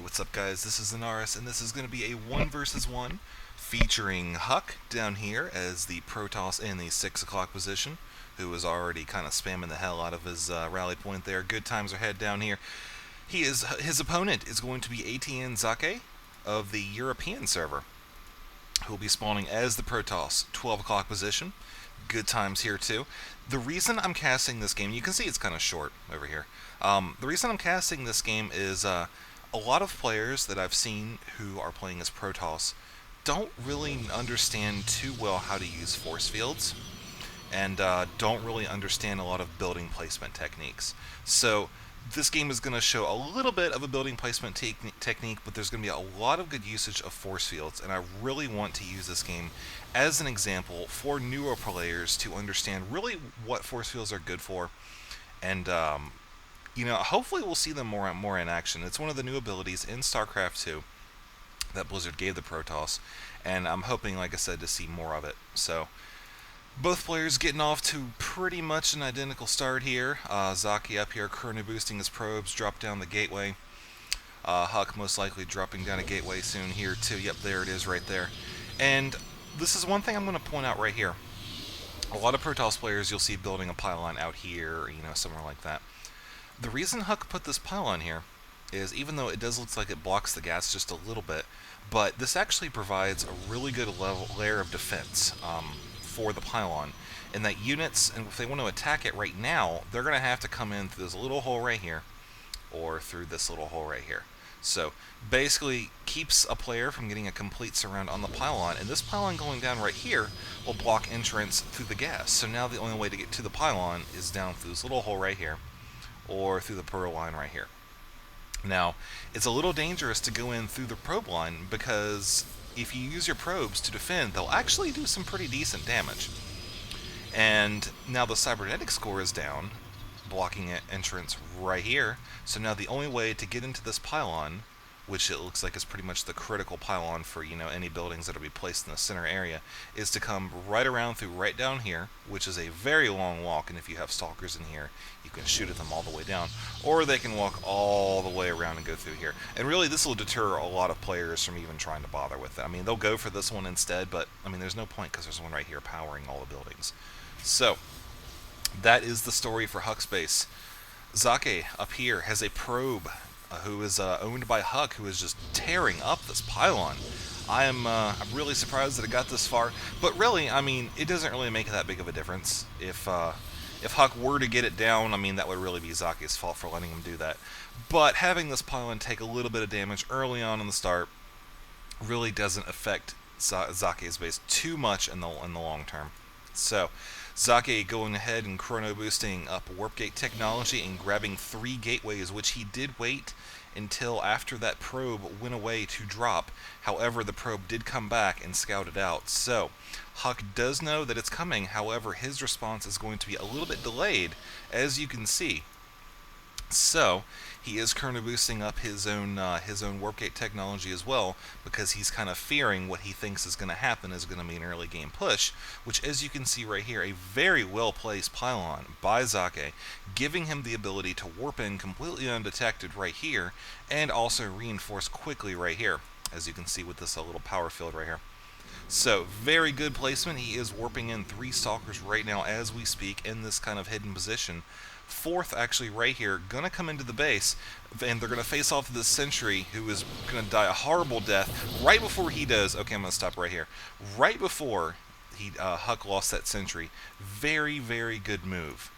Hey, what's up, guys? This is Anaris, and this is going to be a 1 versus 1 featuring HuK down here as the Protoss in the 6 o'clock position, who is already kind of spamming the hell out of his rally point there. Good times are ahead down here. His opponent is going to be aTnSocke of the European server, who will be spawning as the Protoss, 12 o'clock position. Good times here too. The reason I'm casting this game, you can see it's kind of short over here. The reason I'm casting this game is a lot of players that I've seen who are playing as Protoss don't really understand too well how to use force fields, and don't really understand a lot of building placement techniques. So this game is going to show a little bit of a building placement technique, but there's going to be a lot of good usage of force fields, and I really want to use this game as an example for newer players to understand really what force fields are good for, and hopefully we'll see them more in action. It's one of the new abilities in Starcraft 2 that Blizzard gave the Protoss, and I'm hoping, like I said, to see more of it. So both players getting off to pretty much an identical start here. HuK up here chrono boosting his probes, drop down the gateway. HuK most likely dropping down a gateway soon here too. Yep, there it is right there. And this is one thing I'm going to point out right here. A lot of Protoss players you'll see building a pylon out here, somewhere like that. The reason HuK put this pylon here is, even though it does look like it blocks the gas just a little bit, but this actually provides a really good layer of defense for the pylon, in that units, and if they want to attack it right now, they're going to have to come in through this little hole right here, or through this little hole right here. So basically keeps a player from getting a complete surround on the pylon, and this pylon going down right here will block entrance through the gas. So now the only way to get to the pylon is down through this little hole right here, or through the probe line right here. Now, it's a little dangerous to go in through the probe line, because if you use your probes to defend, they'll actually do some pretty decent damage. And now the cybernetic score is down, blocking entrance right here. So now the only way to get into this pylon, which it looks like is pretty much the critical pylon for any buildings that will be placed in the center area, is to come right around through right down here, which is a very long walk, and if you have stalkers in here, you can shoot at them all the way down, or they can walk all the way around and go through here. And really, this will deter a lot of players from even trying to bother with it. I mean, they'll go for this one instead, but I mean, there's no point, because there's one right here powering all the buildings. So that is the story for HuK Space. HuK up here has a probe who is owned by HuK, who is just tearing up this pylon. I'm really surprised that it got this far, but really, I mean, it doesn't really make that big of a difference. If HuK were to get it down, I mean, that would really be HuK's fault for letting him do that. But having this pylon take a little bit of damage early on in the start really doesn't affect HuK's base too much in the long term. So HuK going ahead and chrono boosting up warp gate technology and grabbing 3 gateways, which he did wait until after that probe went away to drop. However, the probe did come back and scout it out. So HuK does know that it's coming. However, his response is going to be a little bit delayed, as you can see. So he is chrono boosting up his own warp gate technology as well, because he's kind of fearing what he thinks is going to happen is going to be an early game push, which, as you can see right here, a very well placed pylon by HuK, giving him the ability to warp in completely undetected right here, and also reinforce quickly right here, as you can see with this little power field right here. So very good placement. He is warping in 3 stalkers right now as we speak in this kind of hidden position. 4th actually right here, gonna come into the base, and they're gonna face off this sentry, who is gonna die a horrible death right before he does. Okay, I'm gonna stop right here. Right before HuK lost that sentry, very good move.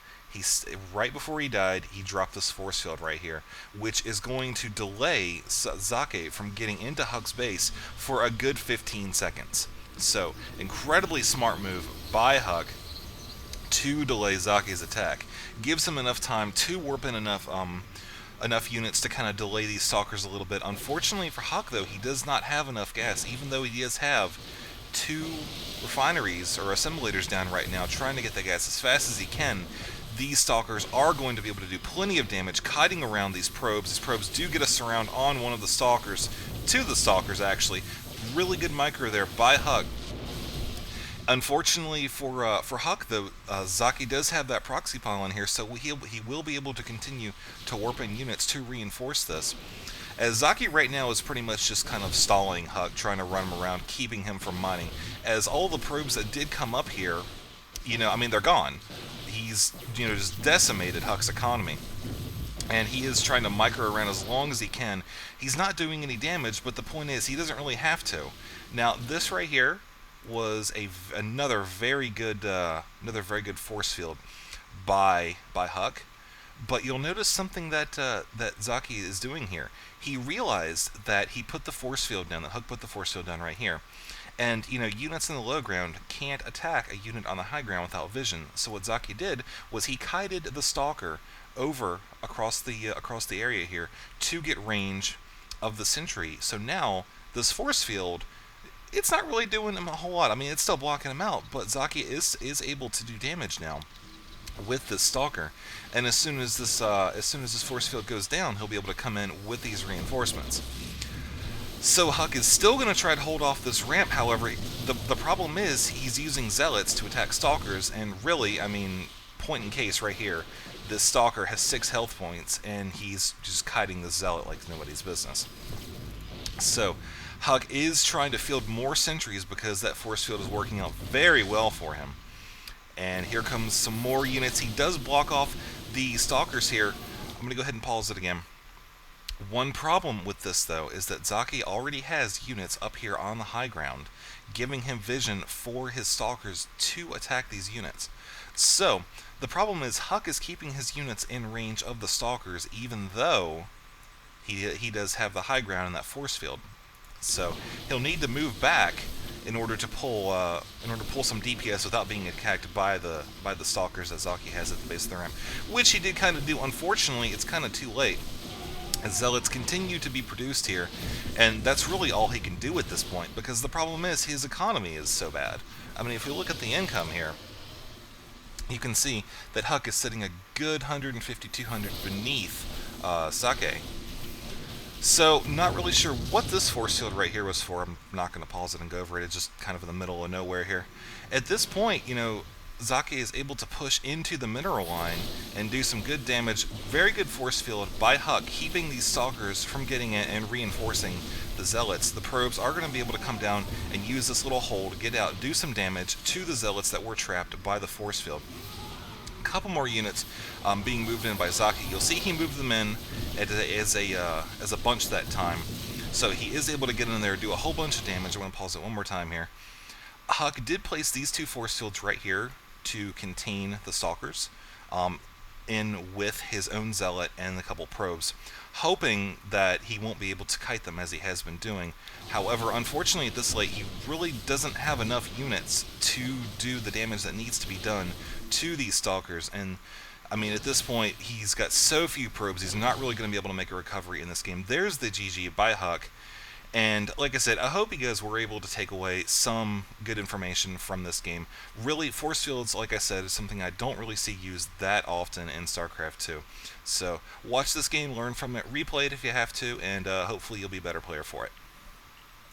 Right before he died, he dropped this force field right here, which is going to delay HuK from getting into HuK's base for a good 15 seconds. So incredibly smart move by HuK to delay HuK's attack. Gives him enough time to warp in enough units to kind of delay these stalkers a little bit. Unfortunately for HuK, though, he does not have enough gas, even though he does have 2 refineries or assemblators down right now trying to get the gas as fast as he can. These stalkers are going to be able to do plenty of damage kiting around these probes. These probes do get a surround on one of the stalkers, 2 of the stalkers actually. Really good micro there by HuK. Unfortunately for HuK, though, HuK does have that proxy pylon here, so he will be able to continue to warp in units to reinforce this. as Zaki right now is pretty much just kind of stalling HuK, trying to run him around, keeping him from mining. As all the probes that did come up here, I mean, they're gone. He's, just decimated HuK's economy. And he is trying to micro around as long as he can. He's not doing any damage, but the point is, he doesn't really have to. Now, this right here was another very good force field by HuK. But you'll notice something that Zaki is doing here. He realized that he put the force field down, that HuK put the force field down right here. And, units in the low ground can't attack a unit on the high ground without vision. So what Zaki did was he kited the Stalker over across the area here to get range of the sentry. So now this force field, it's not really doing him a whole lot. I mean, it's still blocking him out, but Zaki is able to do damage now with this Stalker. And as soon as this force field goes down, he'll be able to come in with these reinforcements. So HuK is still going to try to hold off this ramp. However, the problem is he's using Zealots to attack Stalkers, and really, I mean, point in case right here, this Stalker has 6 health points, and he's just kiting the Zealot like nobody's business. So HuK is trying to field more sentries because that force field is working out very well for him. And here comes some more units. He does block off the Stalkers here. I'm going to go ahead and pause it again. One problem with this, though, is that Zaki already has units up here on the high ground, giving him vision for his Stalkers to attack these units. So, the problem is HuK is keeping his units in range of the Stalkers, even though he does have the high ground in that force field. So, he'll need to move back in order to pull some DPS without being attacked by the Stalkers that Zaki has at the base of the ramp, which he did kind of do. Unfortunately, it's kind of too late, as Zealots continue to be produced here, and that's really all he can do at this point, because the problem is his economy is so bad. I mean, if you look at the income here, you can see that HuK is sitting a good 150, 200 beneath Sake. So, not really sure what this force field right here was for. I'm not going to pause it and go over it. It's just kind of in the middle of nowhere here. At this point, Zaki is able to push into the mineral line and do some good damage. Very good force field by HuK, keeping these Stalkers from getting in and reinforcing the Zealots. The probes are going to be able to come down and use this little hole to get out, do some damage to the Zealots that were trapped by the force field. A couple more units being moved in by Zaki. You'll see he moved them in as a bunch that time. So he is able to get in there, do a whole bunch of damage. I'm going to pause it one more time here. HuK did place these 2 force fields right here to contain the Stalkers in with his own Zealot and a couple probes, hoping that he won't be able to kite them as he has been doing. However, unfortunately at this late, he really doesn't have enough units to do the damage that needs to be done to these Stalkers. And I mean, at this point, he's got so few probes, he's not really going to be able to make a recovery in this game. There's the GG by HuK. And like I said, I hope you guys were able to take away some good information from this game. Really, force fields, like I said, is something I don't really see used that often in Starcraft 2. So watch this game, learn from it, replay it if you have to, and hopefully you'll be a better player for it.